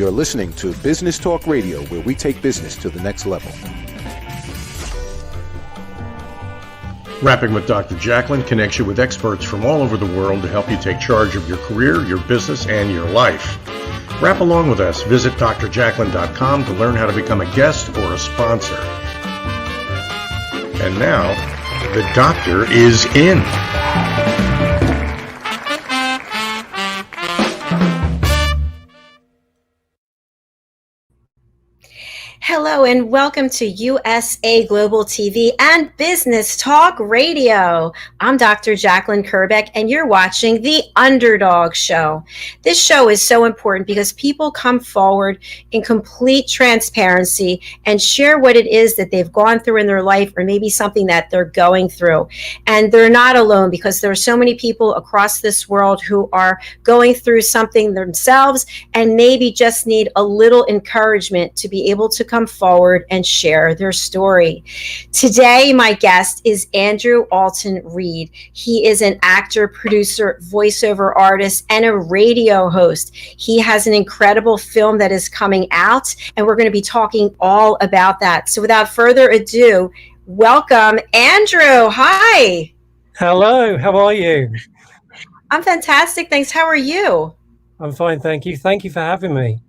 You're listening to Business Talk Radio, where we take business to the next level. Rapping with Dr. Jacalyn connects you with experts from all over the world to help you take charge of your career, your business, and your life. Rap along with us. Visit drjacalyn.com to learn how to become a guest or a sponsor. And now, the doctor is in. Hello and welcome to USA Global TV and Business Talk Radio. I'm Dr. Jacalyn Kerbeck and you're watching the Underdog Show. This show is so important because people come forward in complete transparency and share what it is that they've gone through in their life or maybe something that they're going through. And they're not alone because there are so many people across this world who are going through something themselves and maybe just need a little encouragement to be able to come forward and share their story. Today, my guest is Andrew Alton-Read. He is an actor, producer, voiceover artist, and a radio host. He has an incredible film that is coming out, and we're going to be talking all about that. So without further ado, welcome, Andrew. Hi. Hello, how are you? I'm fantastic. Thanks. How are you? I'm fine, thank you. Thank you for having me.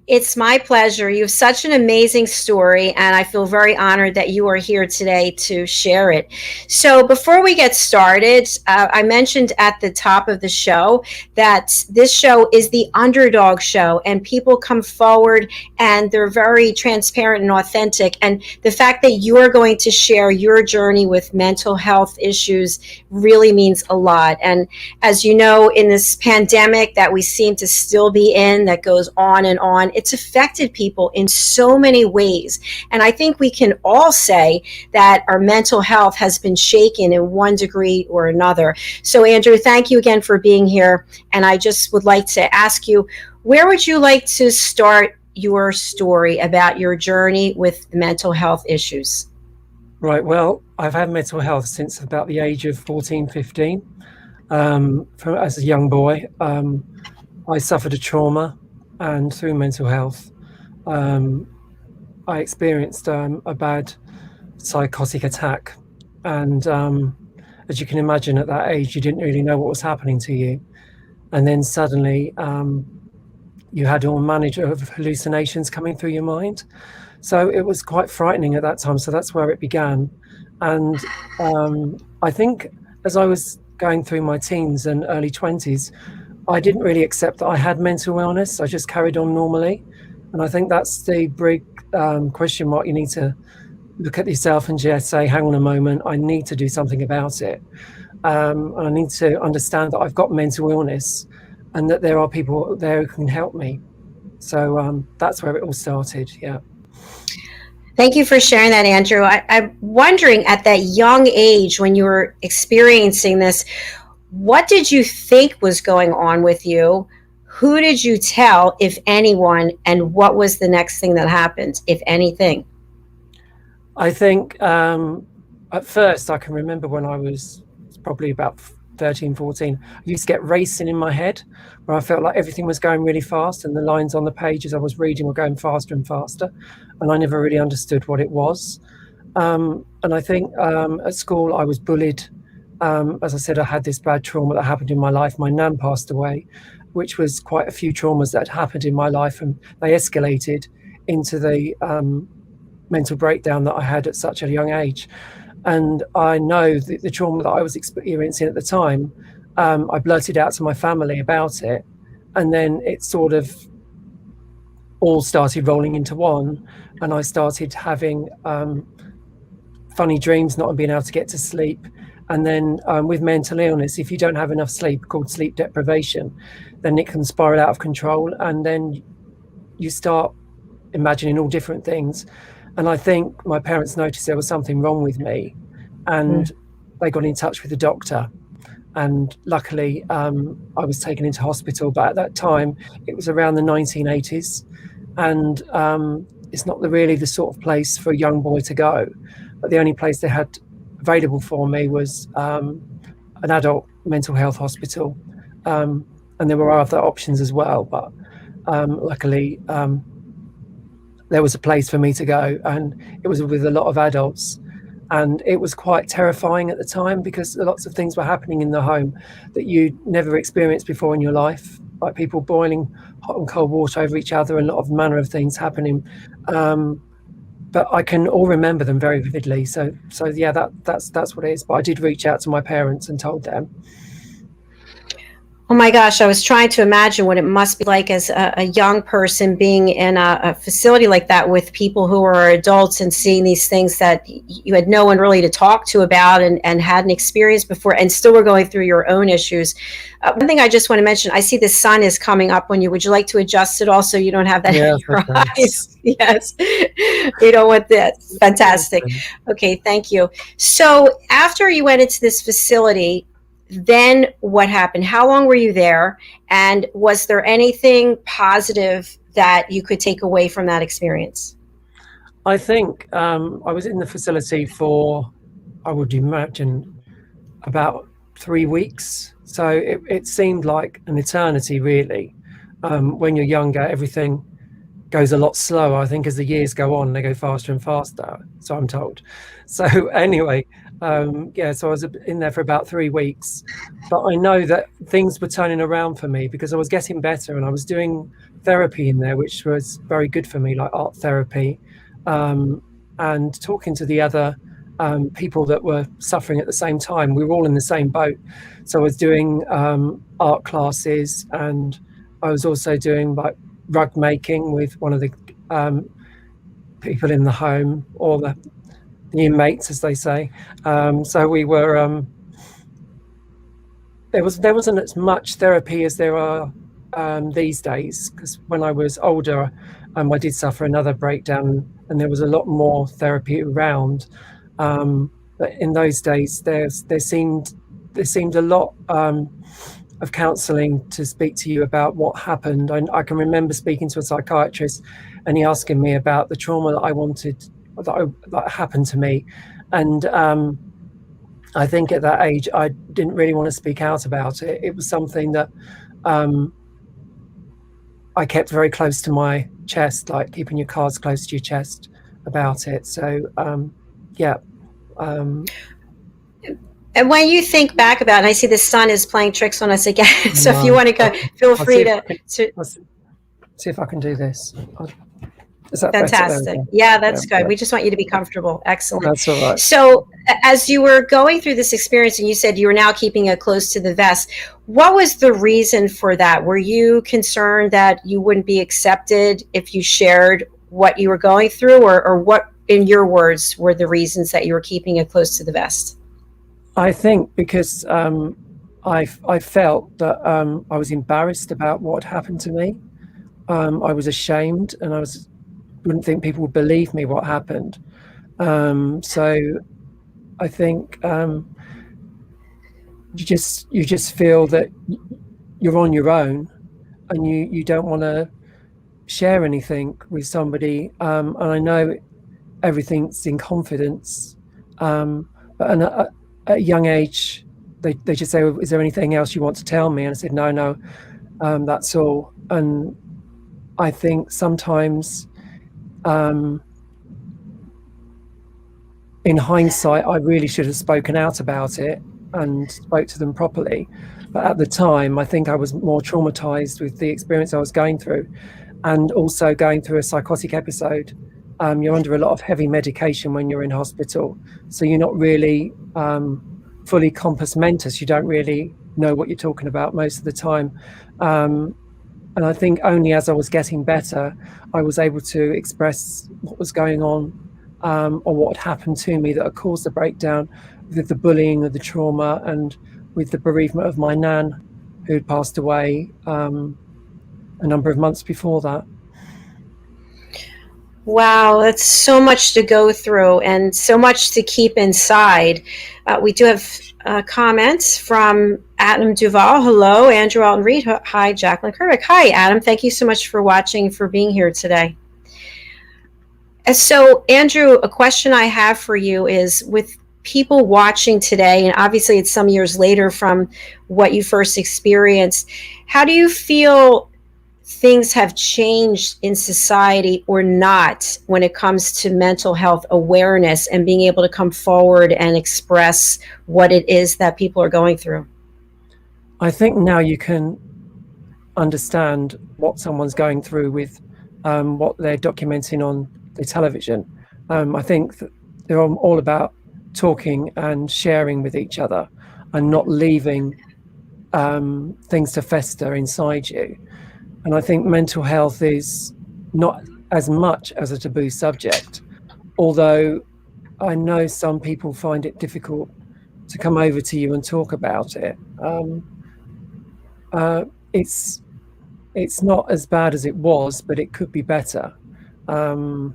It's my pleasure. You have such an amazing story, and I feel very honored that you are here today to share it. So before we get started, I mentioned at the top of the show that this show is the Underdog Show, and people come forward and they're very transparent and authentic. And the fact that you are going to share your journey with mental health issues really means a lot. And as you know, in this pandemic that we seem to still be in, that goes on and on, it's affected people in so many ways. And I think we can all say that our mental health has been shaken in one degree or another. So Andrew, thank you again for being here. And I just would like to ask you, where would you like to start your story about your journey with mental health issues? Right, well, I've had mental health since about the age of 14, 15. As a young boy, I suffered a trauma. And through mental health, I experienced a bad psychotic attack. And as you can imagine, at that age, you didn't really know what was happening to you. And then suddenly, you had all manner of hallucinations coming through your mind. So it was quite frightening at that time. So that's where it began. And I think as I was going through my teens and early 20s, I didn't really accept that I had mental illness. I just carried on normally. And I think that's the big question mark. You need to look at yourself and just say, hang on a moment, I need to do something about it. And I need to understand that I've got mental illness and that there are people there who can help me. So that's where it all started, yeah. Thank you for sharing that, Andrew. I'm wondering, at that young age when you were experiencing this, what did you think was going on with you? Who did you tell, if anyone, and what was the next thing that happened, if anything? I think at first I can remember when I was probably about 13, 14, I used to get racing in my head where I felt like everything was going really fast and the lines on the pages I was reading were going faster and faster, and I never really understood what it was. And I think at school I was bullied. As I said, I had this bad trauma that happened in my life. My nan passed away, which was quite a few traumas that happened in my life, and they escalated into the mental breakdown that I had at such a young age. And I know the trauma that I was experiencing at the time, I blurted out to my family about it, and then it sort of all started rolling into one, and I started having funny dreams, not being able to get to sleep. And then with mental illness, if you don't have enough sleep, called sleep deprivation, then it can spiral out of control. And then you start imagining all different things. And I think my parents noticed there was something wrong with me, and they got in touch with the doctor. And luckily, I was taken into hospital. But at that time, it was around the 1980s. And it's not really the sort of place for a young boy to go. But the only place they had available for me was an adult mental health hospital, and there were other options as well, but luckily, there was a place for me to go, and it was with a lot of adults. And it was quite terrifying at the time because lots of things were happening in the home that you'd never experienced before in your life, like people boiling hot and cold water over each other and a lot of manner of things happening. But I can all remember them very vividly. So yeah, that's what it is. But I did reach out to my parents and told them. Oh my gosh, I was trying to imagine what it must be like as a young person being in a facility like that with people who are adults and seeing these things that you had no one really to talk to about and hadn't experienced before and still were going through your own issues. One thing I just want to mention, I see the sun is coming up on you. Would you like to adjust it also? You don't have that in your eyes. Yes, we don't want that. Fantastic. Okay, thank you. So after you went into this facility, then what happened? How long were you there? And was there anything positive that you could take away from that experience? I think I was in the facility for, I would imagine, about 3 weeks. So it seemed like an eternity, really. When you're younger, everything goes a lot slower. I think as the years go on, they go faster and faster, so I'm told. So anyway, so I was in there for about 3 weeks, but I know that things were turning around for me because I was getting better and I was doing therapy in there, which was very good for me, like art therapy, and talking to the other people that were suffering at the same time. We were all in the same boat. So I was doing art classes, and I was also doing like rug making with one of the people in the home, or the inmates, as they say. So we were there wasn't as much therapy as there are these days, because when I was older, I did suffer another breakdown, and there was a lot more therapy around. But in those days, there seemed a lot of counselling to speak to you about what happened. I can remember speaking to a psychiatrist, and he asking me about the trauma that happened to me, and I think at that age I didn't really want to speak out about it. It was something that I kept very close to my chest, like keeping your cards close to your chest about it. So and when you think back about it, and I see the sun is playing tricks on us again, so if you want to go, feel free to see if I can do this. Is that fantastic? Yeah, that's good. We just want you to be comfortable. Excellent. That's all right. So as you were going through this experience, and you said you were now keeping it close to the vest, what was the reason for that? Were you concerned that you wouldn't be accepted if you shared what you were going through, or what, in your words, were the reasons that you were keeping it close to the vest? I think because I felt that I was embarrassed about what happened to me. I was ashamed, and I wouldn't think people would believe me what happened. So I think you just feel that you're on your own, and you don't want to share anything with somebody. And I know everything's in confidence, but at a young age, they just say, "Is there anything else you want to tell me?" And I said, "No, that's all." And I think sometimes, in hindsight, I really should have spoken out about it and spoke to them properly. But at the time, I think I was more traumatized with the experience I was going through, and also going through a psychotic episode. You're under a lot of heavy medication when you're in hospital, so you're not really fully compos mentis. You don't really know what you're talking about most of the time. And I think only as I was getting better, I was able to express what was going on, or what had happened to me that had caused the breakdown, with the bullying, of the trauma, and with the bereavement of my nan, who had passed away a number of months before that. Wow, that's so much to go through and so much to keep inside. We do have comments from Adam Duval. Hello, Andrew Alton-Read. Hi, Jacalyn Kerbeck. Hi, Adam. Thank you so much for watching, for being here today. So, Andrew, a question I have for you is, with people watching today, and obviously it's some years later from what you first experienced, how do you feel things have changed in society or not when it comes to mental health awareness and being able to come forward and express what it is that people are going through? I think now you can understand what someone's going through with what they're documenting on the television. I think that they're all about talking and sharing with each other and not leaving things to fester inside you. And I think mental health is not as much as a taboo subject, although I know some people find it difficult to come over to you and talk about it. It's not as bad as it was, but it could be better. I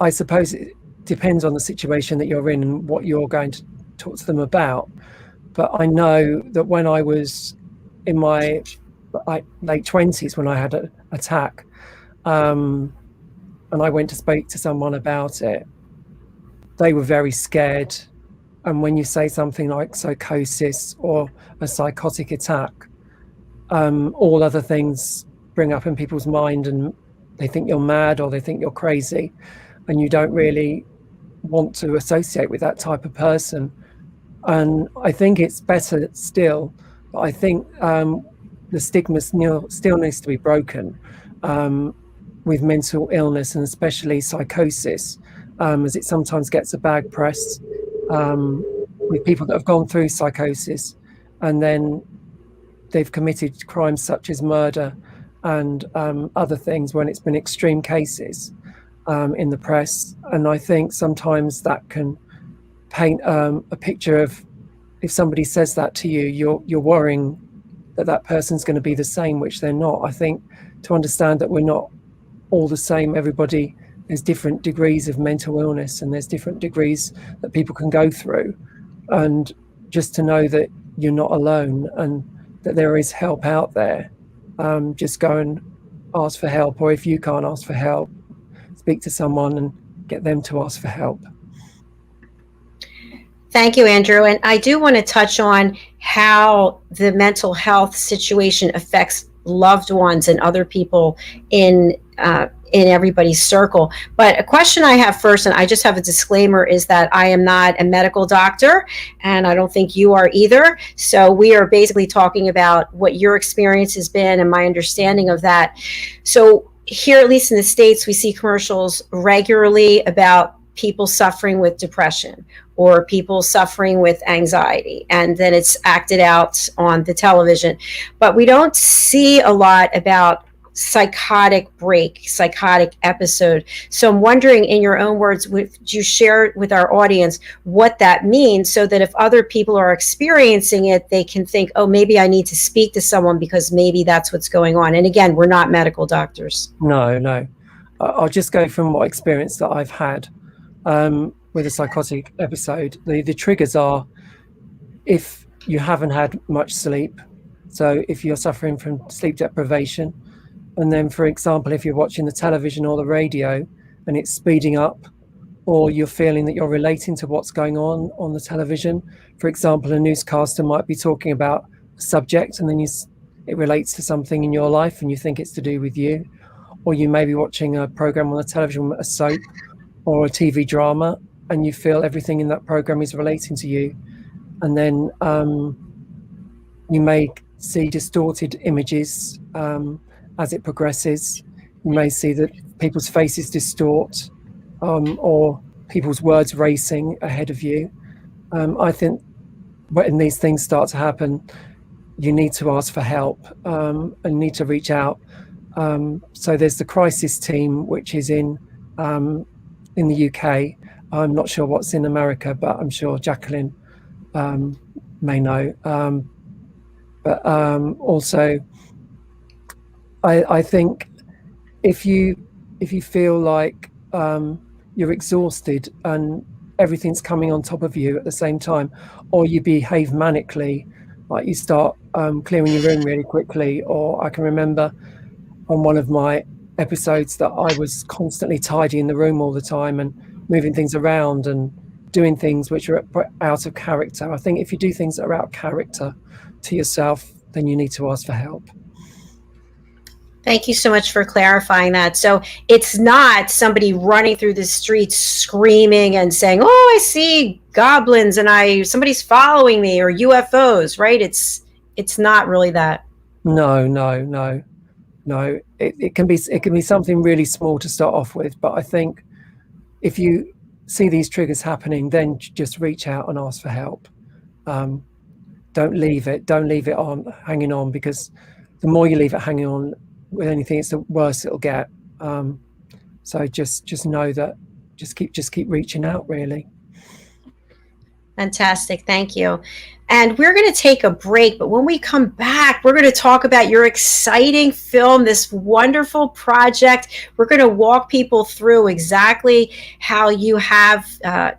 suppose it depends on the situation that you're in and what you're going to talk to them about. But I know that when I was in my late 20s, when I had an attack, and I went to speak to someone about it, they were very scared. And when you say something like psychosis or a psychotic attack, all other things bring up in people's mind, and they think you're mad or they think you're crazy, and you don't really want to associate with that type of person. And I think it's better still, but I think the stigma still needs to be broken with mental illness, and especially psychosis, as it sometimes gets a bad press with people that have gone through psychosis and then they've committed crimes such as murder and other things when it's been extreme cases in the press. And I think sometimes that can paint a picture of, if somebody says that to you, you're worrying that that person's going to be the same, which they're not. I think to understand that we're not all the same, everybody, there's different degrees of mental illness and there's different degrees that people can go through, and just to know that you're not alone and that there is help out there. Just go and ask for help, or if you can't ask for help, speak to someone and get them to ask for help. Thank you, Andrew. And I do want to touch on how the mental health situation affects loved ones and other people in everybody's circle. But a question I have first, and I just have a disclaimer, is that I am not a medical doctor, and I don't think you are either. So we are basically talking about what your experience has been and my understanding of that. So here, at least in the States, we see commercials regularly about people suffering with depression or people suffering with anxiety, and then it's acted out on the television. But we don't see a lot about psychotic break, psychotic episode. So I'm wondering, in your own words, would you share with our audience what that means, so that if other people are experiencing it, they can think, oh, maybe I need to speak to someone because maybe that's what's going on. And again, we're not medical doctors. No. I'll just go from what experience that I've had with a psychotic episode. The triggers are if you haven't had much sleep. So if you're suffering from sleep deprivation, and then, for example, if you're watching the television or the radio and it's speeding up, or you're feeling that you're relating to what's going on the television. For example, a newscaster might be talking about a subject, and then it relates to something in your life and you think it's to do with you. Or you may be watching a program on the television, a soap or a TV drama, and you feel everything in that program is relating to you. And then you may see distorted images as it progresses. You may see that people's faces distort, or people's words racing ahead of you. I think when these things start to happen, you need to ask for help and need to reach out. So there's the crisis team, which is in the UK. I'm not sure what's in America, but I'm sure Jacalyn may know. But also, I think if you feel like you're exhausted and everything's coming on top of you at the same time, or you behave manically, like you start clearing your room really quickly, or I can remember on one of my episodes that I was constantly tidying the room all the time and moving things around and doing things which are out of character. I think if you do things that are out of character to yourself, then you need to ask for help. Thank you so much for clarifying that. So it's not somebody running through the streets screaming and saying, "Oh, I see goblins and somebody's following me," or UFOs, right? It's not really that. No. It can be something really small to start off with, but I think if you see these triggers happening, then just reach out and ask for help. Don't leave it on hanging on, because the more you leave it hanging on with anything, it's the worse it'll get. So just know that just keep reaching out, really. Fantastic. Thank you. And we're going to take a break, but when we come back, we're going to talk about your exciting film, this wonderful project. We're going to walk people through exactly how you have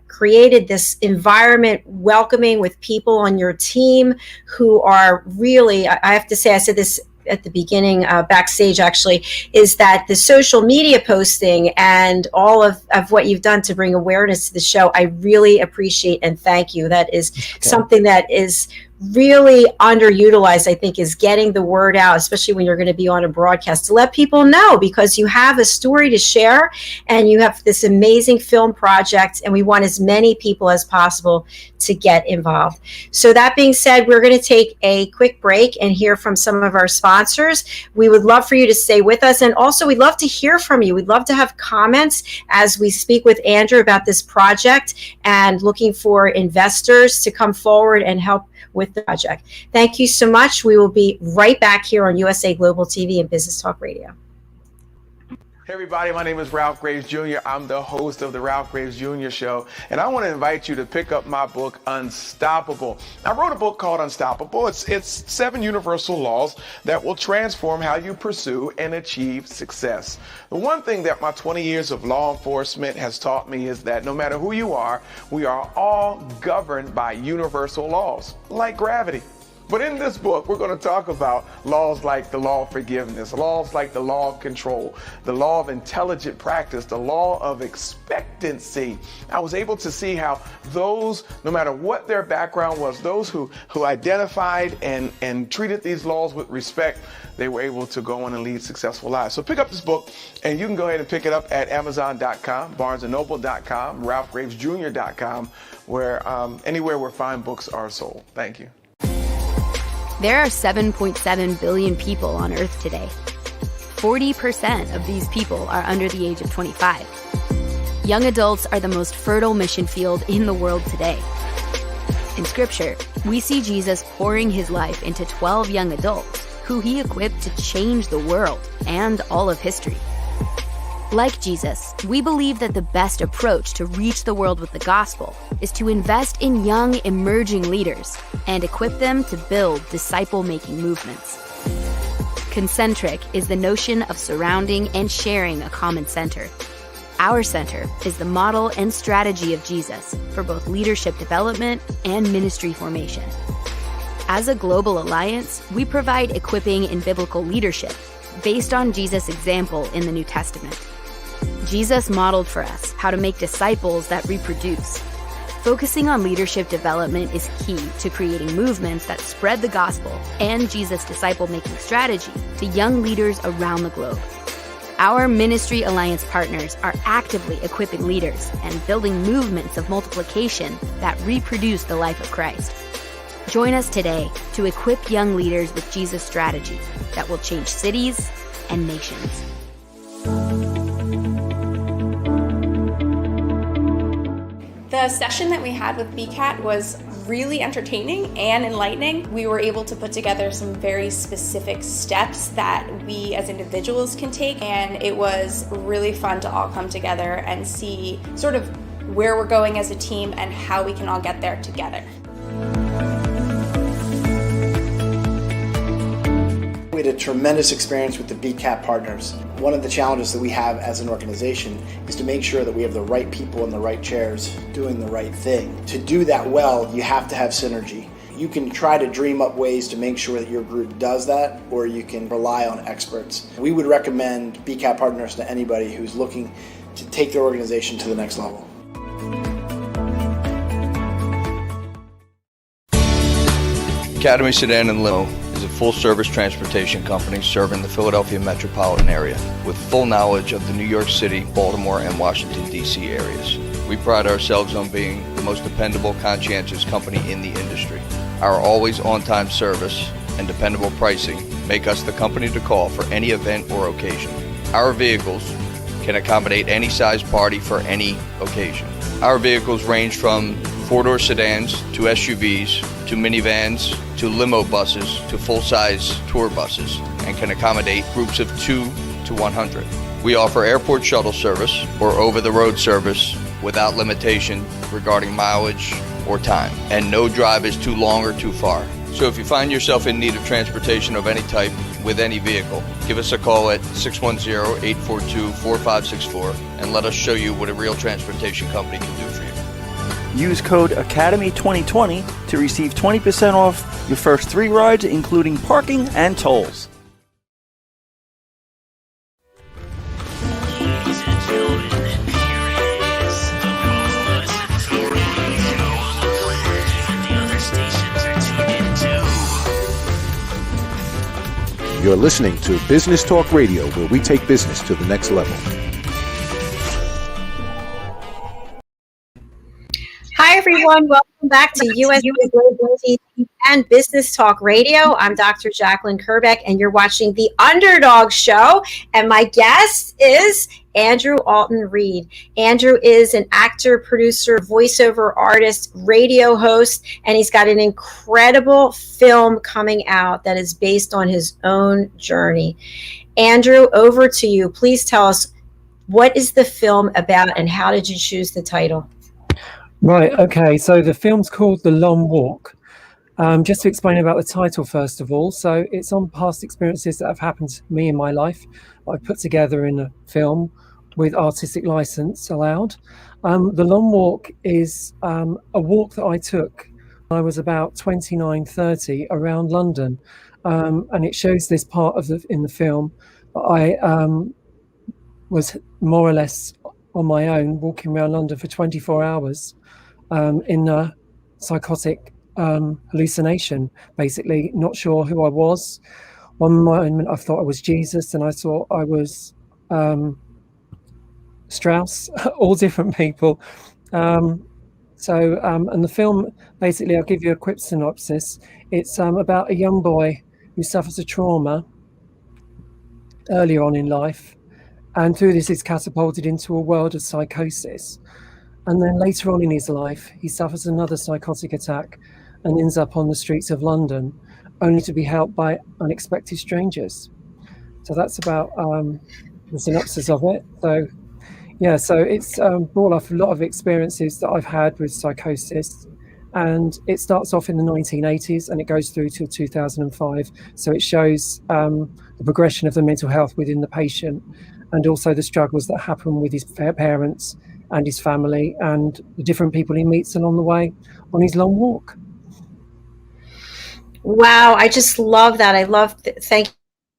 created this environment welcoming with people on your team who are really, I have to say, I said this at the beginning, backstage actually, is that the social media posting and all of what you've done to bring awareness to the show, I really appreciate and thank you. That is something that is really underutilized, I think, is getting the word out, especially when you're going to be on a broadcast, to let people know, because you have a story to share and you have this amazing film project, and we want as many people as possible to get involved. So that being said, we're going to take a quick break and hear from some of our sponsors. We would love for you to stay with us, and also we'd love to hear from you. We'd love to have comments as we speak with Andrew about this project, and looking for investors to come forward and help with the project. Thank you so much. We will be right back here on USA Global TV and Business Talk Radio. Hey everybody, my name is Ralph Graves Jr. I'm the host of the Ralph Graves Jr. Show, and I want to invite you to pick up my book, Unstoppable. I wrote a book called Unstoppable. It's 7 universal laws that will transform how you pursue and achieve success. The one thing that my 20 years of law enforcement has taught me is that no matter who you are, we are all governed by universal laws, like gravity. But in this book, we're going to talk about laws like the law of forgiveness, laws like the law of control, the law of intelligent practice, the law of expectancy. I was able to see how those, no matter what their background was, those who identified and treated these laws with respect, they were able to go on and lead successful lives. So pick up this book, and you can go ahead and pick it up at Amazon.com, BarnesandNoble.com, RalphGravesJr.com, where anywhere where fine books are sold. Thank you. There are 7.7 billion people on Earth today. 40% of these people are under the age of 25. Young adults are the most fertile mission field in the world today. In Scripture, we see Jesus pouring his life into 12 young adults who he equipped to change the world and all of history. Like Jesus, we believe that the best approach to reach the world with the gospel is to invest in young, emerging leaders and equip them to build disciple-making movements. Concentric is the notion of surrounding and sharing a common center. Our center is the model and strategy of Jesus for both leadership development and ministry formation. As a global alliance, we provide equipping in biblical leadership based on Jesus' example in the New Testament. Jesus modeled for us how to make disciples that reproduce. Focusing on leadership development is key to creating movements that spread the gospel and Jesus' disciple-making strategy to young leaders around the globe. Our Ministry Alliance partners are actively equipping leaders and building movements of multiplication that reproduce the life of Christ. Join us today to equip young leaders with Jesus' strategy that will change cities and nations. The session that we had with BCAT was really entertaining and enlightening. We were able to put together some very specific steps that we as individuals can take, and it was really fun to all come together and see sort of where we're going as a team and how we can all get there together. We had a tremendous experience with the BCAT partners. One of the challenges that we have as an organization is to make sure that we have the right people in the right chairs doing the right thing. To do that well, you have to have synergy. You can try to dream up ways to make sure that your group does that, or you can rely on experts. We would recommend BCAT partners to anybody who's looking to take their organization to the next level. Academy should end in Limo is a full-service transportation company serving the Philadelphia metropolitan area with full knowledge of the New York City, Baltimore, and Washington, D.C. areas. We pride ourselves on being the most dependable, conscientious company in the industry. Our always on-time service and dependable pricing make us the company to call for any event or occasion. Our vehicles can accommodate any size party for any occasion. Our vehicles range from four-door sedans to SUVs to minivans to limo buses to full-size tour buses and can accommodate groups of 2 to 100. We offer airport shuttle service or over-the-road service without limitation regarding mileage or time, and no drive is too long or too far. So if you find yourself in need of transportation of any type with any vehicle, give us a call at 610-842-4564 and let us show you what a real transportation company can do for you. Use code ACADEMY2020 to receive 20% off your first 3 rides, including parking and tolls. You're listening to Business Talk Radio, where we take business to the next level. Hi, everyone. Welcome back to USA Global TV and Business Talk Radio. I'm Dr. Jacalyn Kerbeck, and you're watching the Underdog Show. And my guest is Andrew Alton-Read. Andrew is an actor, producer, voiceover artist, radio host, and he's got an incredible film coming out that is based on his own journey. Andrew, over to you. Please tell us, what is the film about and how did you choose the title? Right, okay, so the film's called The Long Walk. Just to explain about the title first of all, so it's on past experiences that have happened to me in my life. I've put together in a film with artistic license allowed. The Long Walk is a walk that I took when I was about 29, 30 around London, and it shows this part of in the film. I was more or less on my own walking around London for 24 hours in a psychotic hallucination, basically not sure who I was. One moment I thought I was Jesus, and I thought I was Strauss, all different people. And the film, basically, I'll give you a quick synopsis. It's about a young boy who suffers a trauma earlier on in life, and through this is catapulted into a world of psychosis. And then later on in his life, he suffers another psychotic attack and ends up on the streets of London, only to be helped by unexpected strangers. So that's about the synopsis of it. So yeah, so it's brought off a lot of experiences that I've had with psychosis. And it starts off in the 1980s and it goes through to 2005. So it shows the progression of the mental health within the patient, and also the struggles that happen with his parents and his family and the different people he meets along the way on his long walk. Wow, I just love that. Thank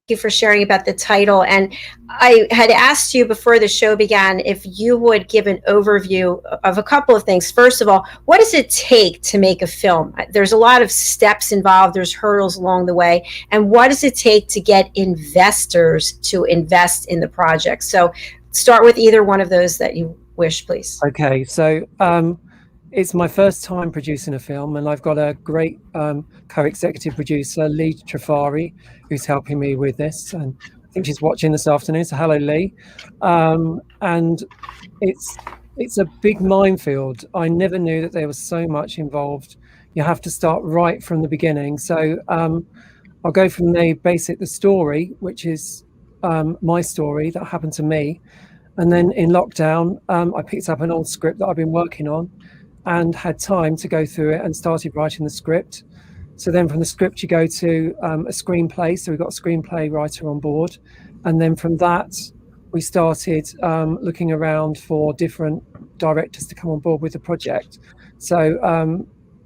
you for sharing about the title. And I had asked you before the show began if you would give an overview of a couple of things. First of all, what does it take to make a film? There's a lot of steps involved. There's hurdles along the way. And what does it take to get investors to invest in the project? So start with either one of those that you wish, please. Okay, so it's my first time producing a film, and I've got a great co-executive producer, Lee Trafari, who's helping me with this, and I think she's watching this afternoon, so hello, Lee. And it's a big minefield. I never knew that there was so much involved. You have to start right from the beginning. So I'll go from the story, which is my story that happened to me. And then in lockdown, I picked up an old script that I've been working on and had time to go through it and started writing the script. So then from the script, you go to a screenplay. So we've got a screenplay writer on board. And then from that, we started looking around for different directors to come on board with the project. So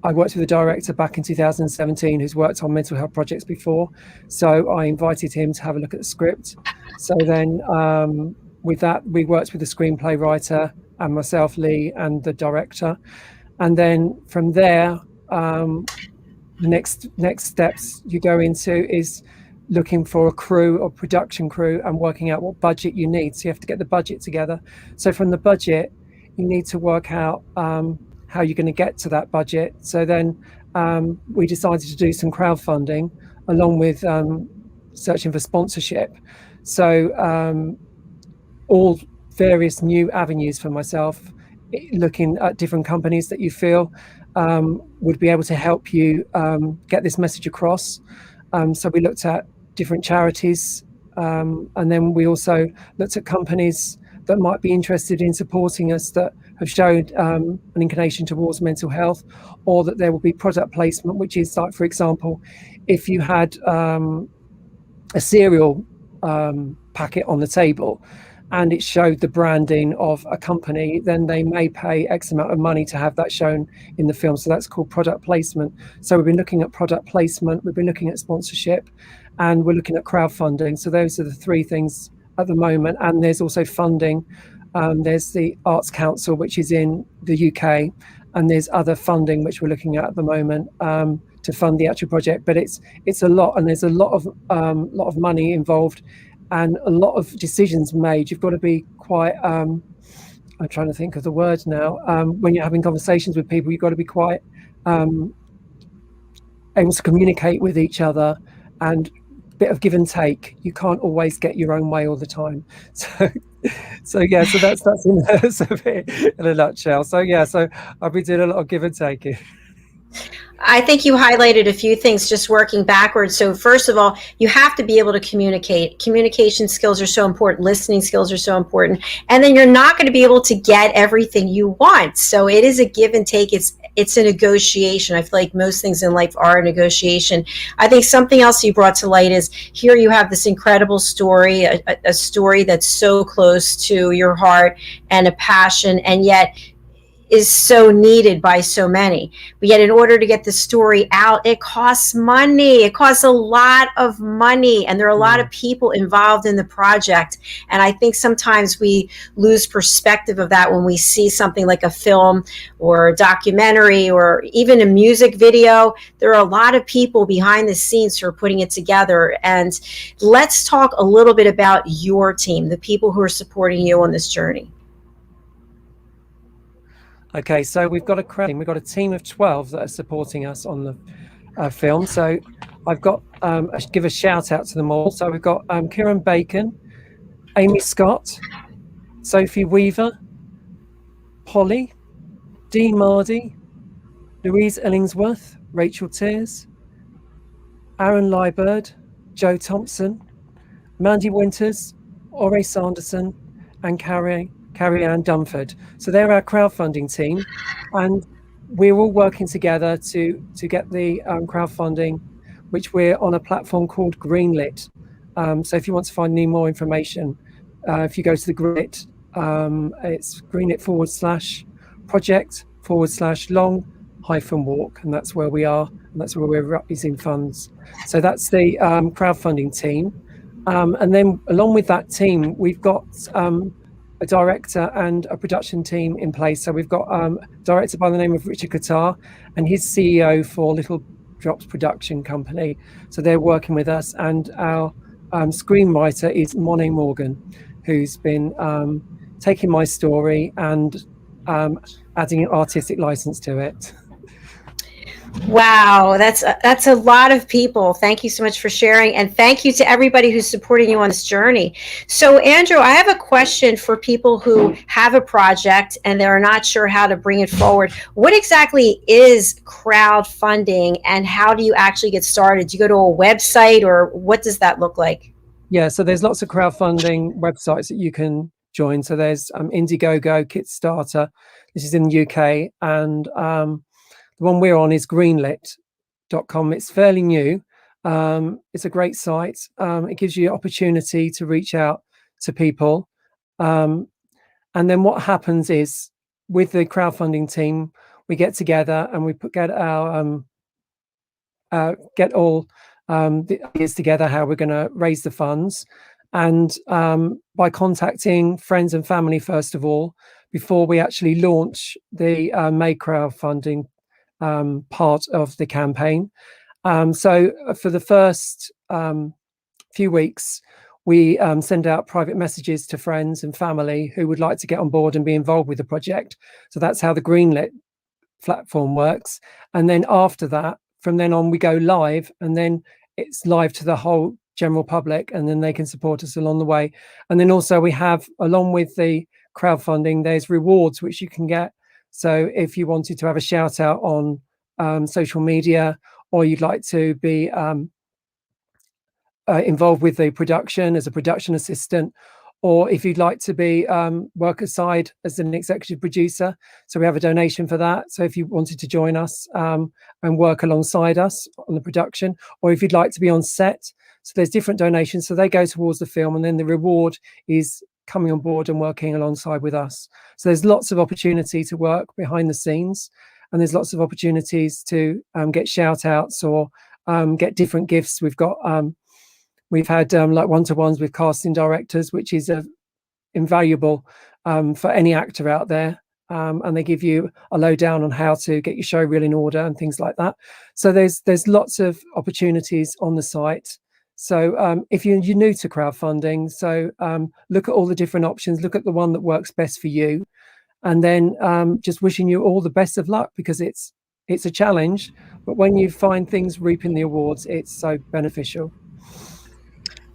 I worked with a director back in 2017 who's worked on mental health projects before. So I invited him to have a look at the script. So then with that, we worked with the screenplay writer and myself, Lee, and the director. And then from there, the next steps you go into is looking for a crew or production crew and working out what budget you need. So you have to get the budget together. So from the budget, you need to work out how you're going to get to that budget. So then we decided to do some crowdfunding along with searching for sponsorship. So all various new avenues for myself, looking at different companies that you feel would be able to help you get this message across. So we looked at different charities, and then we also looked at companies that might be interested in supporting us that have showed an inclination towards mental health, or that there will be product placement, which is like, for example, if you had a cereal packet on the table and it showed the branding of a company, then they may pay X amount of money to have that shown in the film. So that's called product placement. So we've been looking at product placement, we've been looking at sponsorship, and we're looking at crowdfunding. So those are the three things at the moment. And there's also funding. There's the Arts Council, which is in the UK, and there's other funding which we're looking at the moment to fund the actual project. But it's a lot, and there's a lot of money involved, and a lot of decisions made. You've got to be quite, I'm trying to think of the word now, when you're having conversations with people, you've got to be quite able to communicate with each other, and a bit of give and take. You can't always get your own way all the time. So yeah, so that's in a nutshell. So yeah, so I've been doing a lot of give and taking. I think you highlighted a few things just working backwards. So first of all, you have to be able to communicate. Communication skills are so important. Listening skills are so important. And then you're not going to be able to get everything you want. So it is a give and take. It's a negotiation. I feel like most things in life are a negotiation. I think something else you brought to light is here you have this incredible story, a story that's so close to your heart and a passion, and yet is so needed by so many. But yet in order to get the story out, it costs money. It costs a lot of money. And there are a lot of people involved in the project. And I think sometimes we lose perspective of that when we see something like a film or a documentary or even a music video. There are a lot of people behind the scenes who are putting it together. And let's talk a little bit about your team, the people who are supporting you on this journey. Okay, so we've got a team of 12 that are supporting us on the film. So I've got, I should give a shout out to them all. So we've got Kieran Bacon, Amy Scott, Sophie Weaver, Polly, Dean Mardy, Louise Ellingsworth, Rachel Tears, Aaron Liebird, Joe Thompson, Mandy Winters, Ore Sanderson, and Carrie Ann Dunford. So they're our crowdfunding team, and we're all working together to get the crowdfunding, which we're on a platform called Greenlit. So if you want to find any more information, if you go to the Greenlit, it's greenlit/project/long-walk, and that's where we are, and that's where we're raising funds. So that's the crowdfunding team. And then along with that team, we've got a director and a production team in place. So we've got a director by the name of Richard Qatar, and he's CEO for Little Drops Production Company. So they're working with us, and our screenwriter is Monet Morgan, who's been taking my story and adding an artistic license to it. Wow, that's a lot of people. Thank you so much for sharing, and thank you to everybody who's supporting you on this journey. So Andrew, I have a question for people who have a project and they're not sure how to bring it forward. What exactly is crowdfunding, and how do you actually get started? Do you go to a website, or what does that look like? Yeah, so there's lots of crowdfunding websites that you can join. So there's Indiegogo, Kickstarter. This is in the UK, and the one we're on is greenlit.com. It's fairly new. It's a great site. It gives you opportunity to reach out to people. And then what happens is, with the crowdfunding team, we get together and we get all the ideas together, how we're going to raise the funds. And by contacting friends and family, first of all, before we actually launch the May crowdfunding part of the campaign. So for the first few weeks, we send out private messages to friends and family who would like to get on board and be involved with the project. So that's how the Greenlit platform works. And then after that, from then on, we go live, and then it's live to the whole general public, and then they can support us along the way. And then also we have, along with the crowdfunding, there's rewards which you can get. So if you wanted to have a shout out on social media, or you'd like to be involved with the production as a production assistant, or if you'd like to be work aside as an executive producer, so we have a donation for that. So if you wanted to join us and work alongside us on the production, or if you'd like to be on set, so there's different donations, so they go towards the film, and then the reward is coming on board and working alongside with us. So there's lots of opportunity to work behind the scenes, and there's lots of opportunities to get shout outs or get different gifts. We've had like one-to-ones with casting directors, which is invaluable for any actor out there. And they give you a lowdown on how to get your show reel in order and things like that. So there's lots of opportunities on the site. So if you're new to crowdfunding, so look at all the different options, look at the one that works best for you. And then just wishing you all the best of luck, because it's a challenge. But when you find things reaping the awards, it's so beneficial.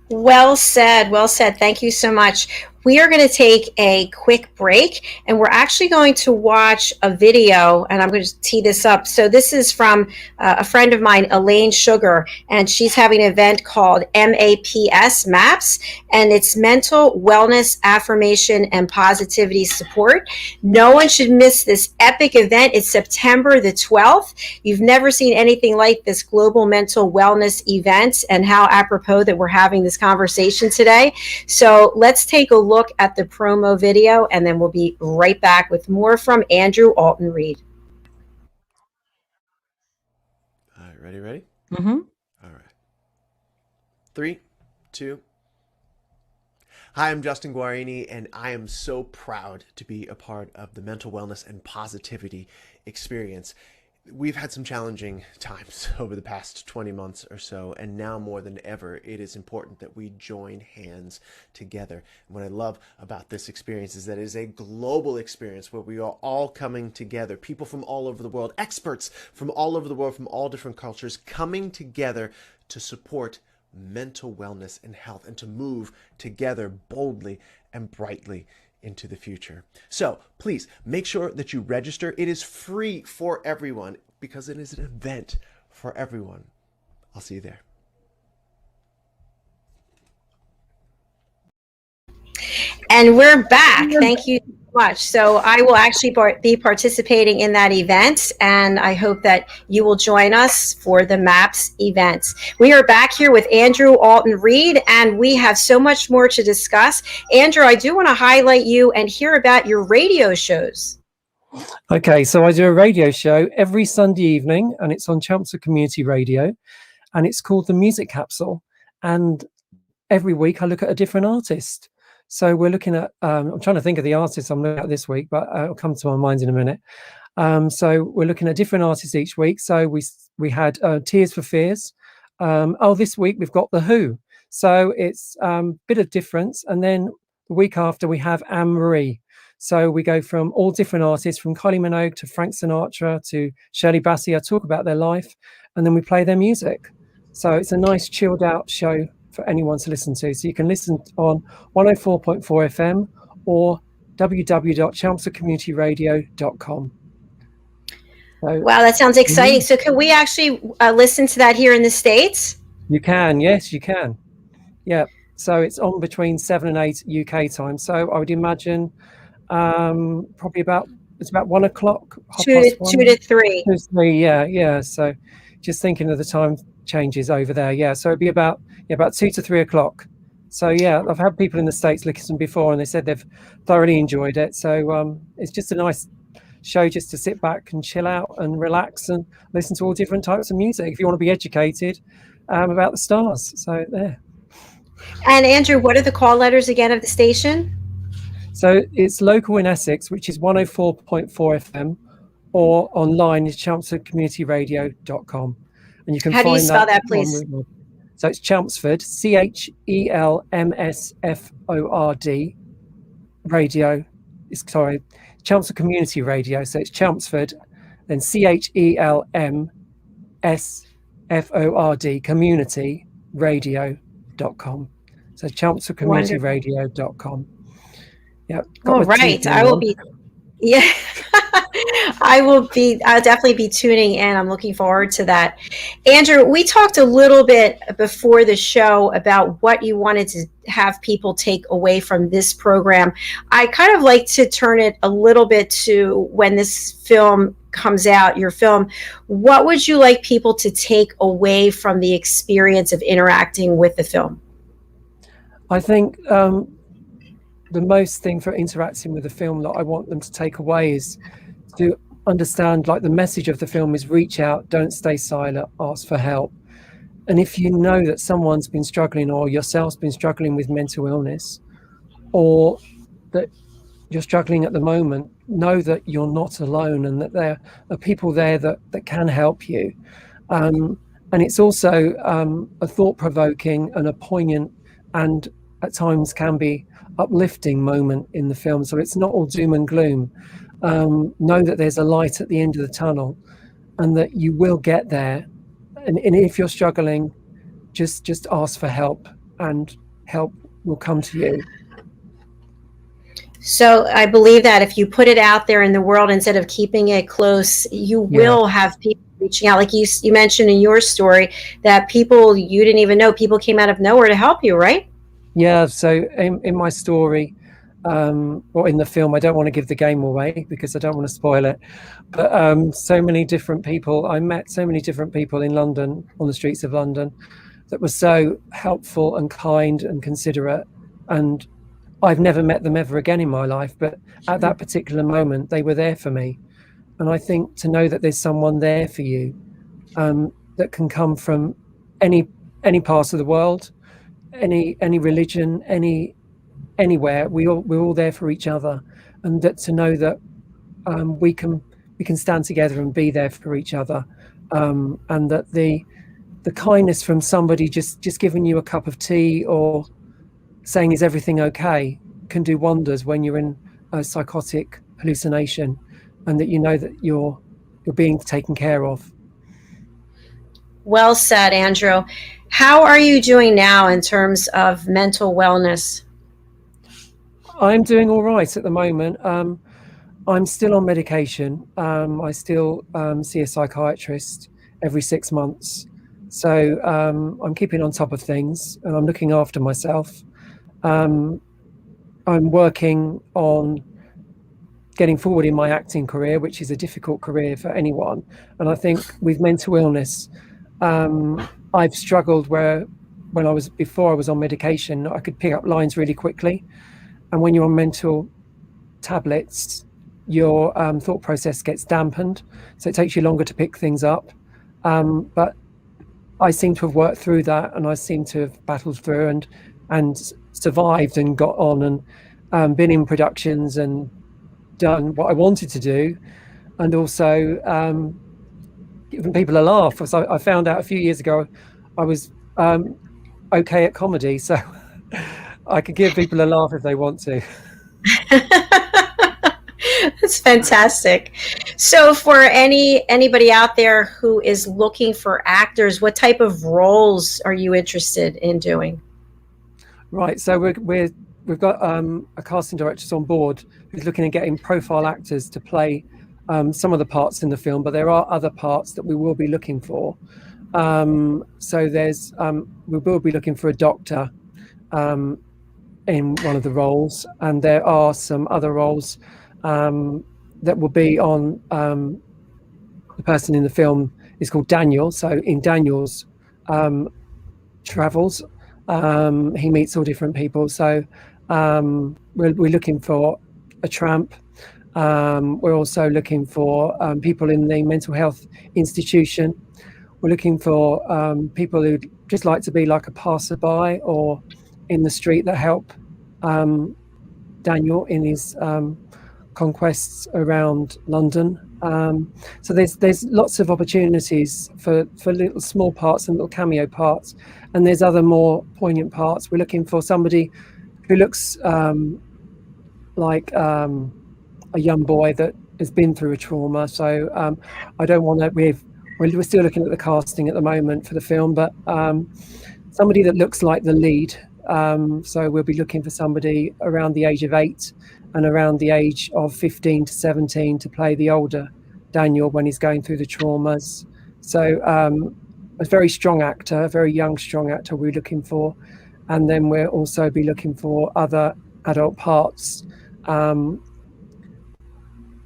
Well said. Well said. Thank you so much. We are going to take a quick break, and we're actually going to watch a video, and I'm going to tee this up. So this is from a friend of mine, Elaine Sugar, and she's having an event called MAPS, and it's Mental Wellness Affirmation and Positivity Support. No one should miss this epic event. It's September the 12th. You've never seen anything like this global mental wellness event, and how apropos that we're having this conversation today. So let's take a look at the promo video, and then we'll be right back with more from Andrew Alton-Read. All right, ready? Mm-hmm. All right. 3, 2. Hi, I'm Justin Guarini, and I am so proud to be a part of the mental wellness and positivity experience. We've had some challenging times over the past 20 months or so, and now more than ever, it is important that we join hands together. And what I love about this experience is that it is a global experience where we are all coming together, people from all over the world, experts from all over the world, from all different cultures, coming together to support mental wellness and health, and to move together boldly and brightly into the future. So please make sure that you register. It is free for everyone, because it is an event for everyone. I'll see you there. And we're back. Thank you so much. So I will actually be participating in that event, and I hope that you will join us for the MAPS events. We are back here with Andrew Alton-Read, and we have so much more to discuss. Andrew, I do want to highlight you and hear about your radio shows. Okay, so I do a radio show every Sunday evening, and it's on Chelmsford Community Radio, and it's called The Music Capsule. And every week I look at a different artist. So we're looking at, I'm trying to think of the artists I'm looking at this week, but it'll come to my mind in a minute. So we're looking at different artists each week. So we had Tears for Fears. This week we've got The Who. So it's a bit of difference. And then the week after we have Anne-Marie. So we go from all different artists, from Kylie Minogue to Frank Sinatra to Shirley Bassey. I talk about their life, and then we play their music. So it's a nice chilled out show for anyone to listen to. So you can listen on 104.4 FM or www.chelmsfordcommunityradio.com. So, wow, that sounds exciting. So can we actually listen to that here in the States? You can, yes, you can. Yeah, so it's on between 7 and 8 UK time. So I would imagine probably about 1 o'clock. 2 to 3. 2 to 3, yeah. So just thinking of the time changes over there. Yeah, so it'd be about 2 to 3 o'clock. So yeah, I've had people in the States listen before, and they said they've thoroughly enjoyed it. So it's just a nice show just to sit back and chill out and relax and listen to all different types of music if you want to be educated about the stars. So there. And Andrew, what are the call letters again of the station? So it's local in Essex, which is 104.4 FM, or online is chelmsfordcommunityradio.com. And you can How do you find spell that, on please? So it's Chelmsford, CHELMSFORD radio. Chelmsford Community Radio. So it's Chelmsford, then CHELMSFORD communityradio.com. So chelmsfordcommunityradio.com. Yeah. All right. I will be. Yeah. I'll definitely be tuning in. I'm looking forward to that. Andrew, we talked a little bit before the show about what you wanted to have people take away from this program. I kind of like to turn it a little bit to when this film comes out, your film. What would you like people to take away from the experience of interacting with the film? I think the most thing for interacting with the film that I want them to take away is to understand, like, the message of the film is reach out, don't stay silent, ask for help. And if you know that someone's been struggling, or yourself's been struggling with mental illness, or that you're struggling at the moment, know that you're not alone and that there are people there that can help you. And it's also a thought-provoking and a poignant and at times can be uplifting moment in the film. So it's not all doom and gloom. Know that there's a light at the end of the tunnel and that you will get there. And if you're struggling, just ask for help and help will come to you. So I believe that if you put it out there in the world instead of keeping it close, you will have people reaching out. Like you mentioned in your story that people you didn't even know, people came out of nowhere to help you, right? Yeah, so in my story, or in the film, I don't want to give the game away because I don't want to spoil it, but so many different people, I met so many different people in London, on the streets of London, that were so helpful and kind and considerate, and I've never met them ever again in my life, but at that particular moment, they were there for me. And I think to know that there's someone there for you, that can come from any part of the world, any religion, anywhere, we're all there for each other, and that to know that we can stand together and be there for each other, and that the kindness from somebody just giving you a cup of tea or saying is everything okay can do wonders when you're in a psychotic hallucination, and that you know that you're being taken care of. Well said, Andrew. How are you doing now in terms of mental wellness? I'm doing all right at the moment. I'm still on medication. I still see a psychiatrist every 6 months. So I'm keeping on top of things and I'm looking after myself. I'm working on getting forward in my acting career, which is a difficult career for anyone. And I think with mental illness, I've struggled before I was on medication, I could pick up lines really quickly. And when you're on mental tablets, your thought process gets dampened. So it takes you longer to pick things up. But I seem to have worked through that, and I seem to have battled through and survived and got on and been in productions and done what I wanted to do, and also giving people a laugh. So I found out a few years ago I was okay at comedy, so I could give people a laugh if they want to. That's fantastic. So for anybody out there who is looking for actors, what type of roles are you interested in doing? Right, so we've got a casting director on board who's looking at getting profile actors to play some of the parts in the film, but there are other parts that we will be looking for. So there's we will be looking for a doctor in one of the roles, and there are some other roles that will be on. The person in the film is called Daniel. So in Daniel's travels, he meets all different people. So we're looking for a tramp. We're also looking for people in the mental health institution. We're looking for people who just like to be like a passerby or in the street that help Daniel in his conquests around London. So there's lots of opportunities for little small parts and little cameo parts, and there's other more poignant parts. We're looking for somebody who looks like a young boy that has been through a trauma. So I don't want to. We're still looking at the casting at the moment for the film, but somebody that looks like the lead. So we'll be looking for somebody around the age of 8 and around the age of 15 to 17 to play the older Daniel when he's going through the traumas. So a very strong actor, a very young, strong actor we're looking for. And then we'll also be looking for other adult parts.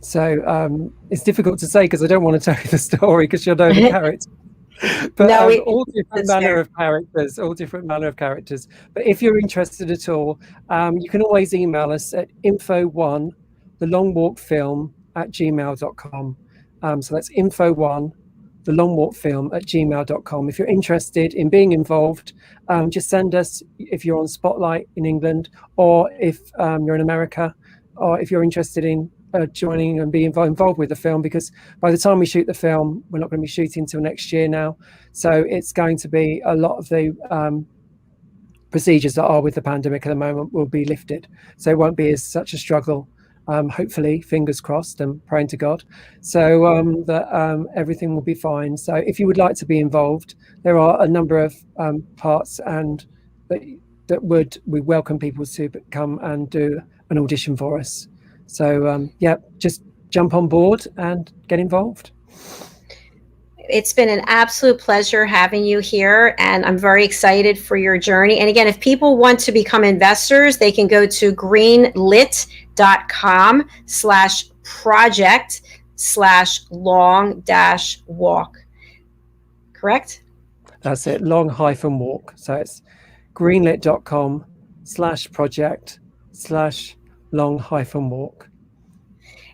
It's difficult to say because I don't want to tell you the story because you'll know the character. But No, all different manner of characters. But if you're interested at all, you can always email us at info1thelongwalkfilm@gmail.com. So that's info1thelongwalkfilm@gmail.com. If you're interested in being involved, just send us if you're on Spotlight in England, or if you're in America, or if you're interested in joining and being involved with the film, because by the time we shoot the film, we're not going to be shooting until next year now. So it's going to be a lot of the procedures that are with the pandemic at the moment will be lifted. So it won't be such a struggle, hopefully, fingers crossed and praying to God. So that everything will be fine. So if you would like to be involved, there are a number of parts and that we welcome people to come and do an audition for us. So, just jump on board and get involved. It's been an absolute pleasure having you here, and I'm very excited for your journey. And again, if people want to become investors, they can go to greenlit.com/project/long-walk. Correct? That's it, long-walk. So it's greenlit.com/project/long-walk.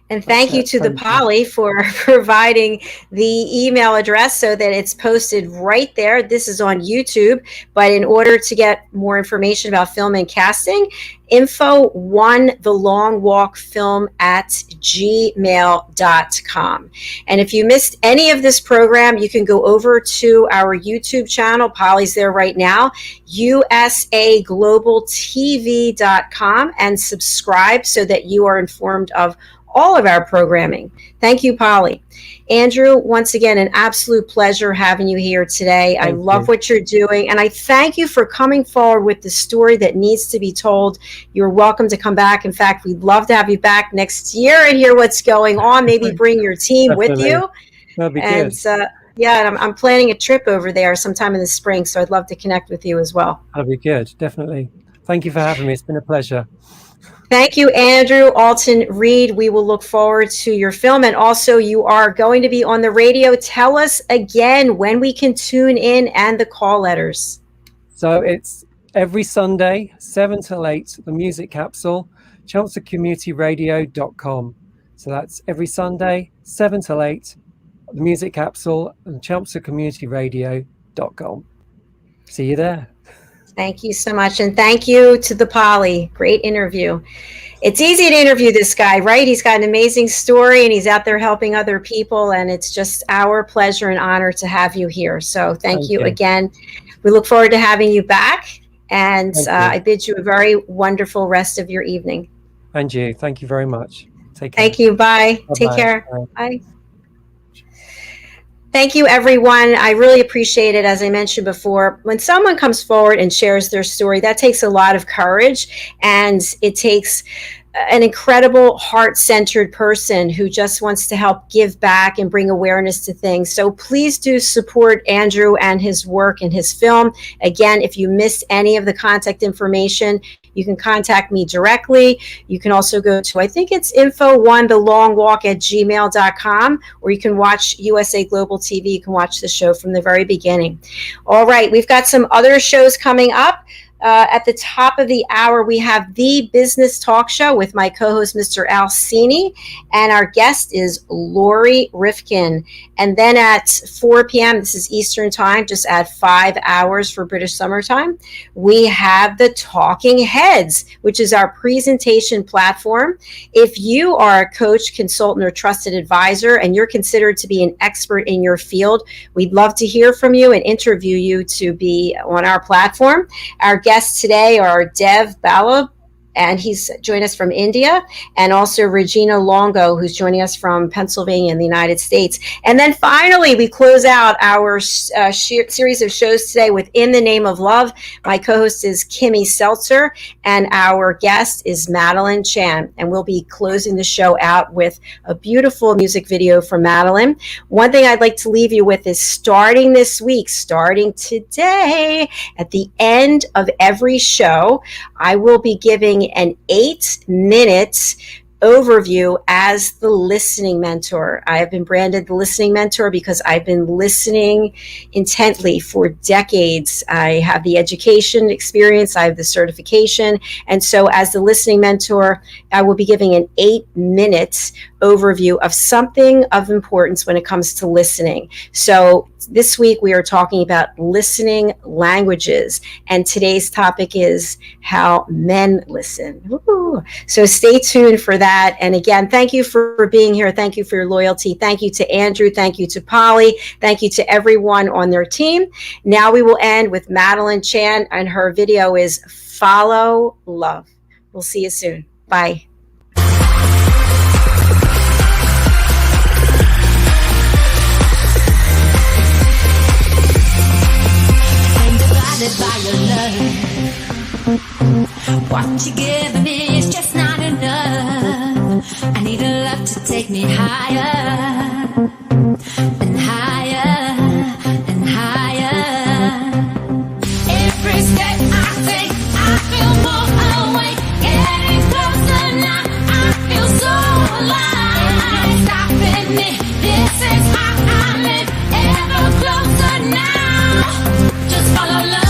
And thank you to the Poly for providing the email address so that it's posted right there. This is on YouTube, but in order to get more information about film and casting, info1thelongwalkfilm@gmail.com. And if you missed any of this program, you can go over to our YouTube channel. Polly's there right now, usaglobaltv.com, and subscribe so that you are informed of all of our programming. Thank you, Polly. Andrew, once again, an absolute pleasure having you here today. I love what you're doing, and I thank you for coming forward with the story that needs to be told. You're welcome to come back. In fact, we'd love to have you back next year and hear what's going on. Maybe bring your team with you. That'd be and good. And I'm planning a trip over there sometime in the spring, so I'd love to connect with you as well. That'd be good, definitely. Thank you for having me. It's been a pleasure. Thank you, Andrew. Alton-Read, we will look forward to your film. And also, you are going to be on the radio. Tell us again when we can tune in and the call letters. So it's every Sunday, 7 till 8, the Music Capsule, ChelmsfordCommunityRadio.com. So that's every Sunday, 7 till 8, the Music Capsule, and ChelmsfordCommunityRadio.com. See you there. Thank you so much. And thank you to the Poly. Great interview. It's easy to interview this guy, right? He's got an amazing story and he's out there helping other people. And it's just our pleasure and honor to have you here. So thank you again. We look forward to having you back. And I bid you a very wonderful rest of your evening. And you. Thank you very much. Take care. Thank you. Bye. Bye-bye. Take care. Bye. Bye. Thank you, everyone. I really appreciate it. As I mentioned before, when someone comes forward and shares their story, that takes a lot of courage, and it takes an incredible heart-centered person who just wants to help give back and bring awareness to things. So please do support Andrew and his work and his film. Again, if you missed any of the contact information, you can contact me directly. You can also go to, I think it's info1thelongwalk@gmail.com, or you can watch USA Global TV. You can watch the show from the very beginning. All right, we've got some other shows coming up. At the top of the hour, we have the Business Talk Show with my co-host, Mr. Alcini, and our guest is Lori Rifkin. And then at 4 p.m., this is Eastern Time, just add 5 hours for British Summertime, we have the Talking Heads, which is our presentation platform. If you are a coach, consultant, or trusted advisor, and you're considered to be an expert in your field, we'd love to hear from you and interview you to be on our platform. Our guests today are Dev Bala, and he's joined us from India, and also Regina Longo, who's joining us from Pennsylvania in the United States. And then finally, we close out our series of shows today with In the Name of Love. My co-host is Kimmy Seltzer, and our guest is Madeline Chan. And we'll be closing the show out with a beautiful music video from Madeline. One thing I'd like to leave you with is starting this week, starting today, at the end of every show, I will be giving an 8-minute overview as the listening mentor. I have been branded the listening mentor because I've been listening intently for decades. I have the education experience, I have the certification, and so as the listening mentor, I will be giving an 8-minute overview of something of importance when it comes to listening. So this week we are talking about listening languages, and today's topic is how men listen. Ooh. So stay tuned for that. And again, thank you for being here. Thank you for your loyalty. Thank you to Andrew. Thank you to Polly. Thank you to everyone on their team. Now we will end with Madeline Chan, and her video is Follow Love. We'll see you soon. Bye. By your love, what you give me is just not enough. I need a love to take me higher and higher and higher. Every step I take, I feel more awake. Getting closer now, I feel so alive. Stopping me, this is how I live. Ever closer now, just follow love.